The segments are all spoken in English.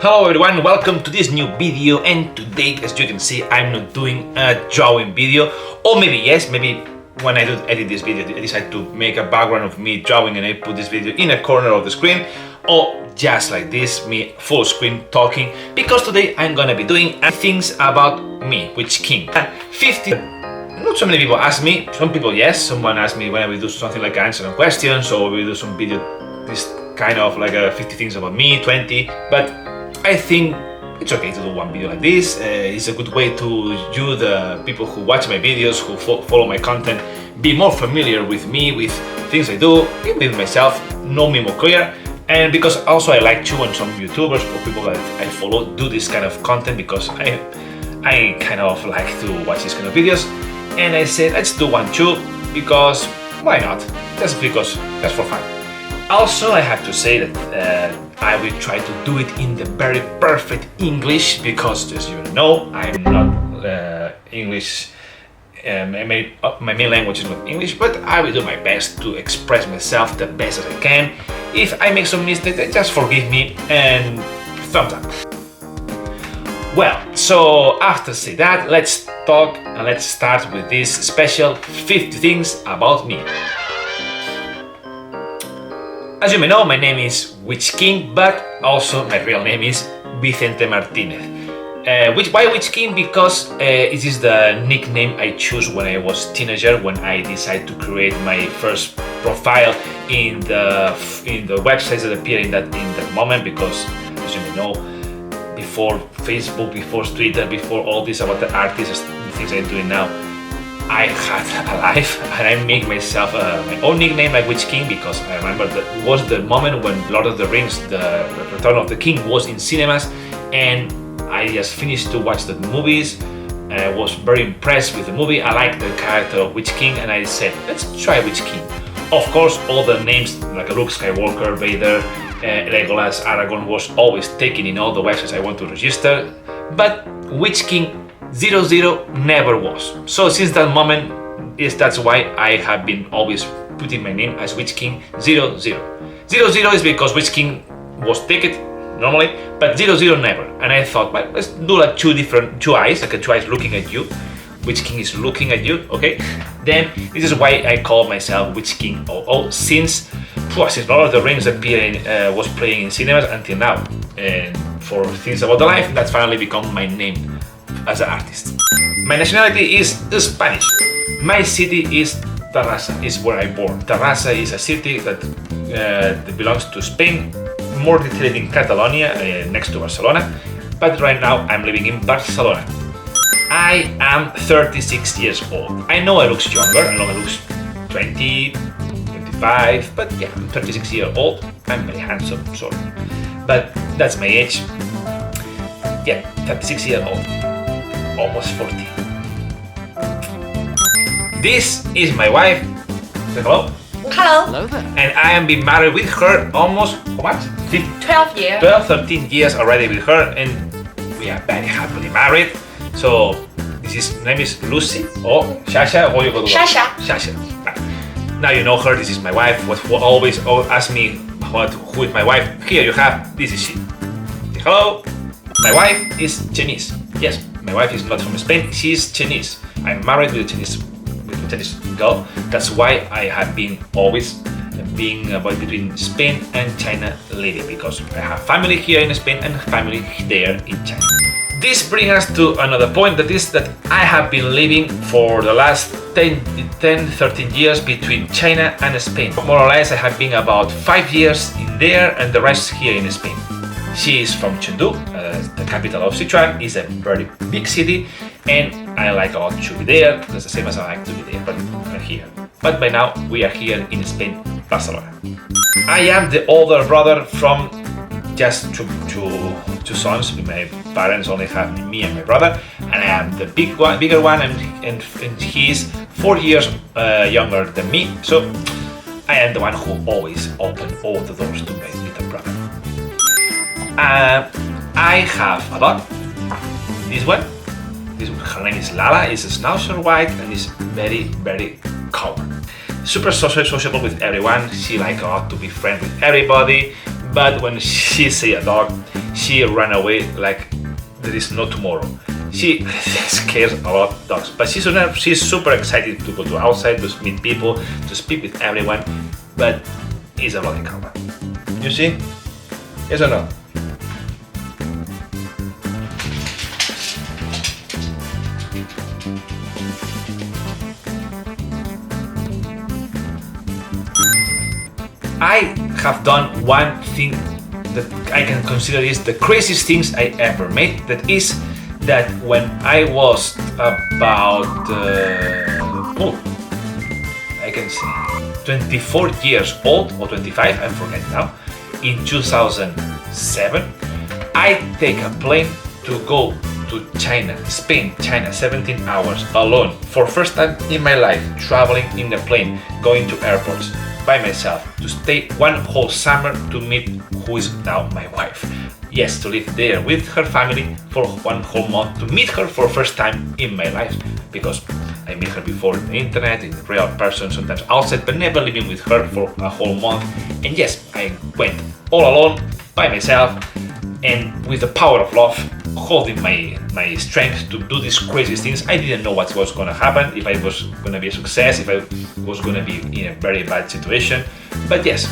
Hello everyone, welcome to this new video, and today, as you can see, I'm not doing a drawing video, or maybe yes, maybe when I edit this video I decide to make a background of me drawing and I put this video in a corner of the screen, or just like this, me full screen talking, because today I'm gonna be doing things about me, Witch King. 50. Not so many people ask me, some people yes, someone asked me when we do something like answering questions, or we do some video, this kind of like 50 things about me, 20, but I think it's okay to do one video like this. It's a good way to you, the people who watch my videos, who follow my content, be more familiar with me, with things I do, with myself, know me more clear. And because also I like to, and some YouTubers or people that I follow do this kind of content, because I kind of like to watch these kind of videos. And I said, let's do one too, because why not? Just for fun. Also, I have to say that I will try to do it in the very perfect English, because as you know, I'm not English. My main language is not English, but I will do my best to express myself the best as I can. If I make some mistakes, just forgive me and thumbs up. Well, so after say that, let's talk and let's start with this special 50 things about me. As you may know, my name is Witch King, but also my real name is Vicente Martinez. Why Witch King? Because it is the nickname I chose when I was a teenager, when I decided to create my first profile in the websites that appear in that moment. Because as you may know, before Facebook, before Twitter, before all this about the artists and things I'm doing now, I had a life, and I make myself my own nickname like Witch King, because I remember that was the moment when Lord of the Rings, the Return of the King, was in cinemas, and I just finished to watch the movies. I was very impressed with the movie. I liked the character of Witch King, and I said, let's try Witch King. Of course, all the names like Luke Skywalker, Vader, Legolas, Aragorn was always taken in all the websites I want to register, but Witch King 00 never was. So since that moment, that's why I have been always putting my name as Witch King 00. 00 is because Witch King was taken normally, but 00 never. And I thought, well, let's do like two eyes, like two eyes looking at you. Witch King is looking at you, okay? Then this is why I call myself Witch King 00 since Lord of the Rings was playing in cinemas until now. And for things about the life, that's finally become my name as an artist. My nationality is Spanish. My city is Terrassa, is where I born. Terrassa is a city that belongs to Spain, more detailed in Catalonia, next to Barcelona, but right now I'm living in Barcelona. I am 36 years old. I know I look younger, I know I look 20, 25, but yeah, I'm 36 years old. I'm very handsome, sorry. But that's my age. Yeah, 36 years old. Almost 40. This is my wife. Say hello. Hello. Hello there. And I am been married with her almost, how much? 12 years. 12, 13 years already with her, and we are very happily married. So name is Lucy or Shasha, or you go to Shasha. Shasha. Now you know her. This is my wife. Who always ask me who is my wife. Here you have. This is she. Say hello. My wife is Chinese. Yes, my wife is not from Spain. She is Chinese. I'm married with a Chinese girl. That's why I have been always being between Spain and China living, because I have family here in Spain and family there in China. This brings us to another point, that is that I have been living for the last 13 years between China and Spain. More or less, I have been about 5 years in there and the rest here in Spain. She is from Chengdu, the capital of Sichuan. It's a very big city, and I like a lot to be there. That's the same as I like to be there, but I'm here. But by now, we are here in Spain, Barcelona. I am the older brother from just two sons. My parents only have me and my brother, and I am the bigger one, and he is 4 years younger than me. So I am the one who always opens all the doors to my little brother. I have a dog. This one. Her name is Lala. Is a Schnauzer white and is very, very calm. Super sociable with everyone. She likes a lot to be friends with everybody. But when she sees a dog, she ran away like there is no tomorrow. She scares a lot of dogs, but she's super excited to go to outside, to meet people, to speak with everyone, but it's a bloody karma. You see? Yes or no? I have done one thing that I can consider is the craziest things I ever made. That is that when I was about, I can say 24 years old or 25, I forget now, in 2007, I take a plane to go to China, Spain, China, 17 hours alone for first time in my life, traveling in a plane, going to airports by myself, to stay one whole summer to meet who is now my wife. Yes, to live there with her family for one whole month, to meet her for first time in my life, because I met her before in the internet, in real person, sometimes outside, but never living with her for a whole month. And yes, I went all alone, by myself, and with the power of love, holding my strength to do these crazy things. I didn't know what was going to happen, if I was going to be a success, if I was going to be in a very bad situation. But yes,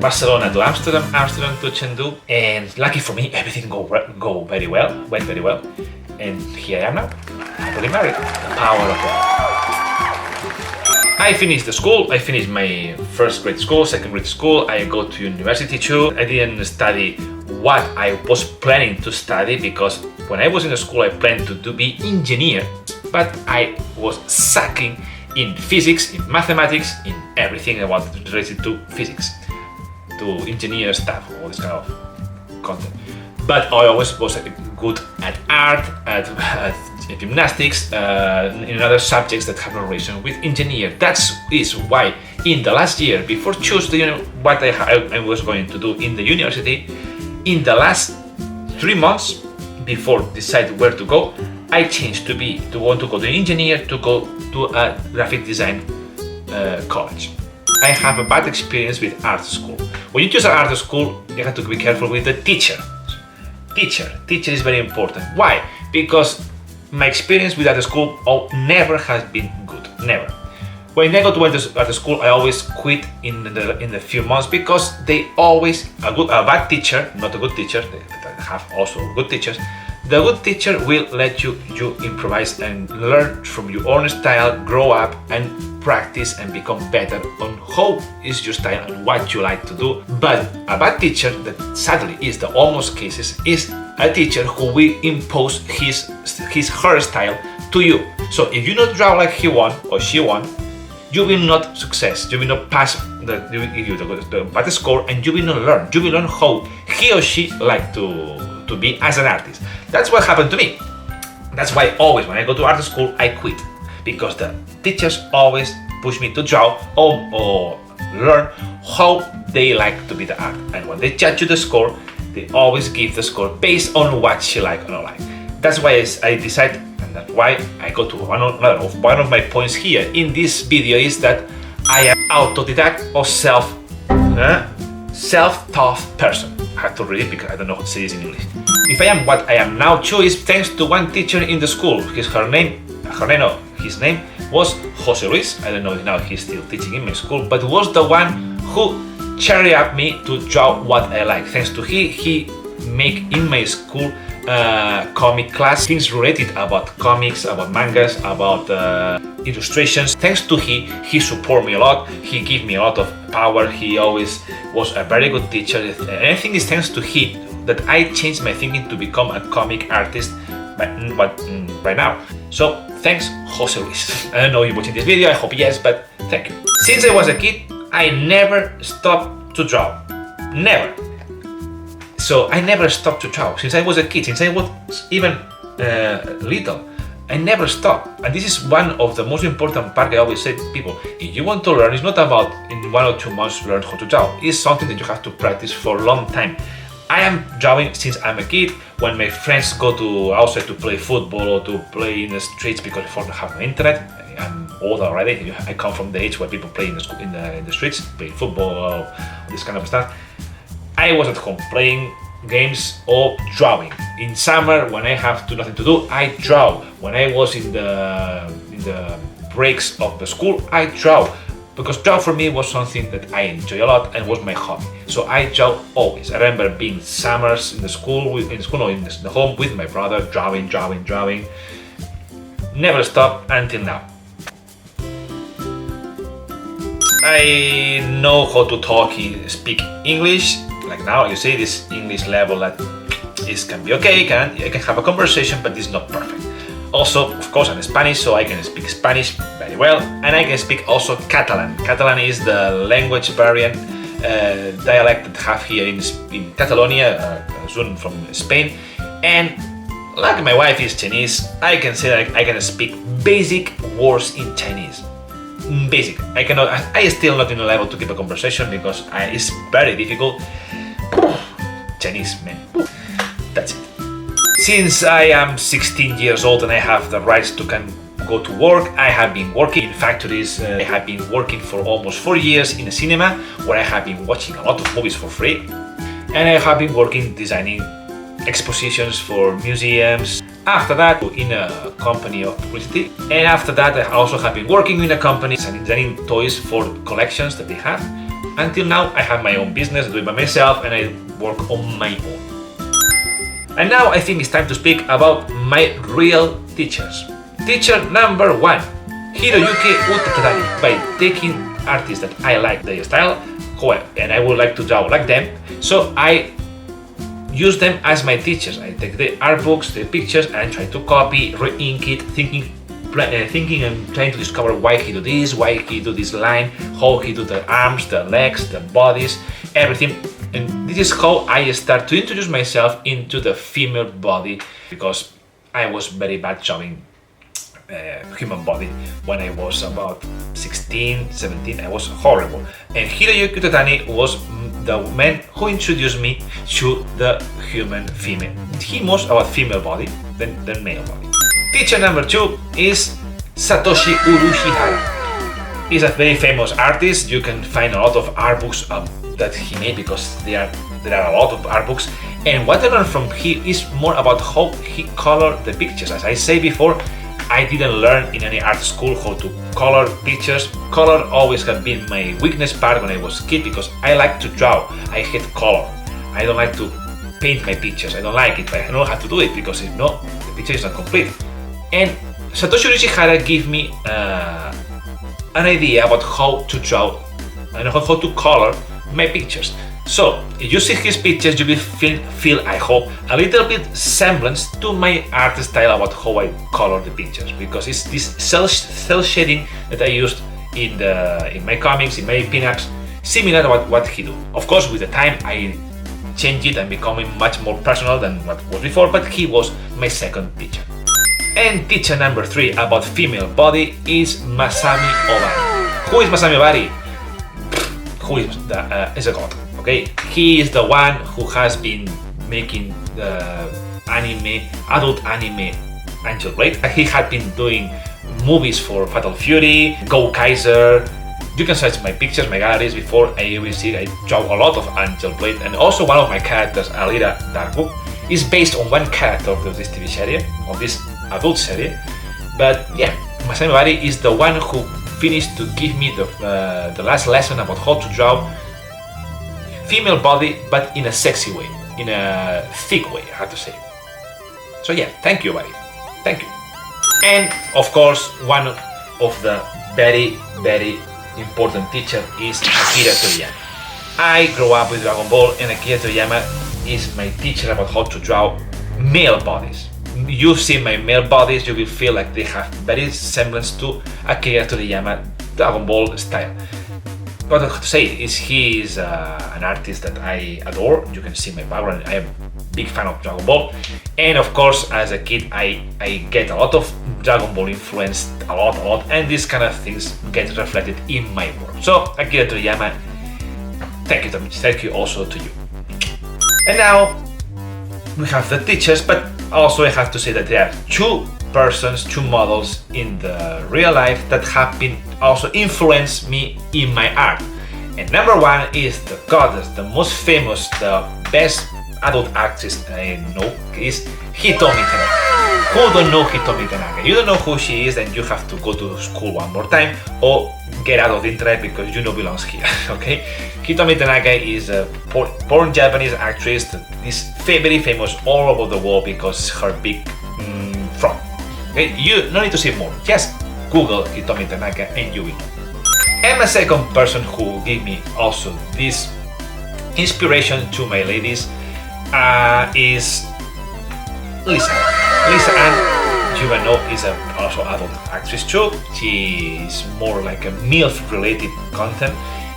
Barcelona to Amsterdam, Amsterdam to Chengdu, and lucky for me, everything went very well, and here I am now, happily married. The power of love. I finished the school. I finished my first grade school, second grade school. I go to university too. I didn't study what I was planning to study, because when I was in the school I planned to be engineer, but I was sucking in physics, in mathematics, in everything about related to physics, to engineer stuff, all this kind of content. But I always was good at art, at gymnastics, in other subjects that have no relation with engineer. That is why in the last year, before choosing what I was going to do in the university, in the last 3 months before decide where to go, I changed to want to go to engineer, to go to a graphic design college. I have a bad experience with art school. When you choose an art school, you have to be careful with the teacher. Teacher is very important. Why? Because my experience with art school never has been good. Never. When I go to art school, I always quit in the few months, because they always a bad teacher, not a good teacher. They have also good teachers. The good teacher will let you improvise and learn from your own style, grow up and practice and become better on how is your style and what you like to do. But a bad teacher, that sadly is the almost cases, is a teacher who will impose her style to you. So if you not draw like he want or she want, you will not success. You will not pass the bad score, and you will not learn. You will learn how he or she like to be as an artist. That's what happened to me. That's why always when I go to art school, I quit, because the teachers always push me to draw or learn how they like to be the art. And when they judge you the score, they always give the score based on what she like or not like. That's why I decided, and that's why I go to one of my points here in this video is that I am autodidact or self-taught person. I have to read it because I don't know how to say this in English. If I am what I am now too, is thanks to one teacher in the school. His name was Jose Luis. I don't know if now he's still teaching in my school, but was the one who cheered up me to draw what I like. Thanks to he make in my school comic class, things related about comics, about mangas, about illustrations. Thanks to he support me a lot. He give me a lot of power. He always was a very good teacher. And I think it's thanks to he that I changed my thinking to become a comic artist right now. So thanks, Jose Luis. I don't know if you're watching this video, I hope yes, but thank you. Since I was a kid, I never stopped to draw. Never. So I never stopped to draw. Since I was a kid, since I was even little, I never stopped. And this is one of the most important part I always say to people. If you want to learn, it's not about in 1 or 2 months learn how to draw. It's something that you have to practice for a long time. I am drawing since I'm a kid. When my friends go to outside to play football or to play in the streets because I don't have no internet, I'm old already. I come from the age where people play in the streets, play football or this kind of stuff. I was at home playing games or drawing. In summer, when I have nothing to do, I draw. When I was in the breaks of the school, I draw. Because draw for me was something that I enjoy a lot and was my hobby. So I draw always. I remember being summers in the home with my brother, drawing. Never stopped until now. I know how to speak English. Like now, you see this English level that can be okay. I can have a conversation, but it's not perfect. Also, of course, I'm Spanish, so I can speak Spanish very well, and I can speak also Catalan. Catalan is the language variant dialect that have here in Catalonia, soon from Spain. And like my wife is Chinese, I can say that I can speak basic words in Chinese. Basic. I still not in a level to keep a conversation because it's very difficult. Chinese, man. That's it. Since I am 16 years old and I have the rights to go to work, I have been working in factories. I have been working for almost 4 years in a cinema where I have been watching a lot of movies for free. And I have been working designing expositions for museums. After that, in a company of publicity. And after that, I also have been working in a company designing toys for collections that they have. Until now, I have my own business, I do it by myself, and I work on my own. And now I think it's time to speak about my real teachers. Teacher number 1, Hiroyuki Utatani, by taking artists that I like their style, and I would like to draw like them, so I use them as my teachers. I take the art books, the pictures, and I try to copy, re-ink it, thinking and trying to discover why he do this, why he do this line, how he do the arms, the legs, the bodies, everything. And this is how I start to introduce myself into the female body, because I was very bad drawing human body when I was about 16, 17. I was horrible. And Hiroyuki Utatani was the man who introduced me to the human female. He was about female body than male body. Teacher number 2 is Satoshi Urushihara. He's a very famous artist. You can find a lot of art books that he made because there are a lot of art books. And what I learned from him is more about how he colored the pictures. As I say before, I didn't learn in any art school how to color pictures. Color always has been my weakness part when I was a kid because I like to draw. I hate color. I don't like to paint my pictures. I don't like it, but I know how to do it because if not, the picture is not complete. And Satoshi Urushihara gave me an idea about how to draw and how to color my pictures. So, if you see his pictures, you will feel, I hope, a little bit semblance to my art style about how I color the pictures, because it's this cell shading that I used in my comics, in my pinups, similar to what he do. Of course, with the time, I changed it and becoming much more personal than what was before, but he was my second teacher. And teacher number 3 about female body is Masami Obari. Who is Masami Obari? Who is a god. Okay, he is the one who has been making the adult anime Angel Blade. He had been doing movies for Fatal Fury, Go Kaiser. You can search my pictures, my galleries before, and you will see I draw a lot of Angel Blade. And also one of my characters, Alira Darkbook, is based on one character of this TV series, of this adult series. But yeah, Masami Obari is the one who finished to give me the last lesson about how to draw female body, but in a sexy way, in a thick way, I have to say. So yeah, thank you, buddy. Thank you. And of course, one of the very, very important teacher is Akira Toriyama. I grew up with Dragon Ball, and Akira Toriyama is my teacher about how to draw male bodies. You see my male bodies, you will feel like they have very semblance to Akira Toriyama Dragon Ball style. What I have to say is he is an artist that I adore. You can see my background. I am a big fan of Dragon Ball, and of course, as a kid, I get a lot of Dragon Ball influence, a lot, and these kind of things get reflected in my work. So, Akira Toriyama, thank you also to you. And now we have the teachers, but also I have to say that there are two models in the real life that have been also influenced me in my art. And number 1 is the goddess, the most famous, the best adult actress I know is Hitomi Tanaka. Who don't know Hitomi Tanaka? You don't know who she is, then you have to go to school one more time or get out of the internet because you know belongs here, okay? Hitomi Tanaka is a born Japanese actress that is very famous all over the world because her big front. Okay, you no need to say more. Just Google Hitomi Tanaka and you will know. And a second person who gave me also this inspiration to my ladies is Lisa. Lisa Ann, you know, is also adult actress too. She is more like a MILF related content,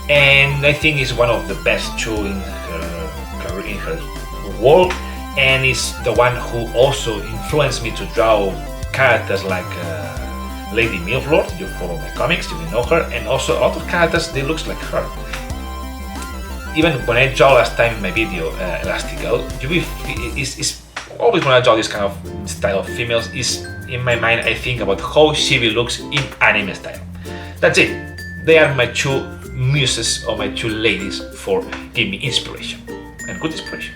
and I think is one of the best too in her world, and is the one who also influenced me to draw characters like Lady Milflord. You follow my comics, you will know her, and also a lot of characters they looks like her. Even when I draw last time in my video Elastigirl, is always when I draw this kind of style of females, is in my mind I think about how she looks in anime style. That's it. They are my two muses or my two ladies for giving me inspiration and good inspiration.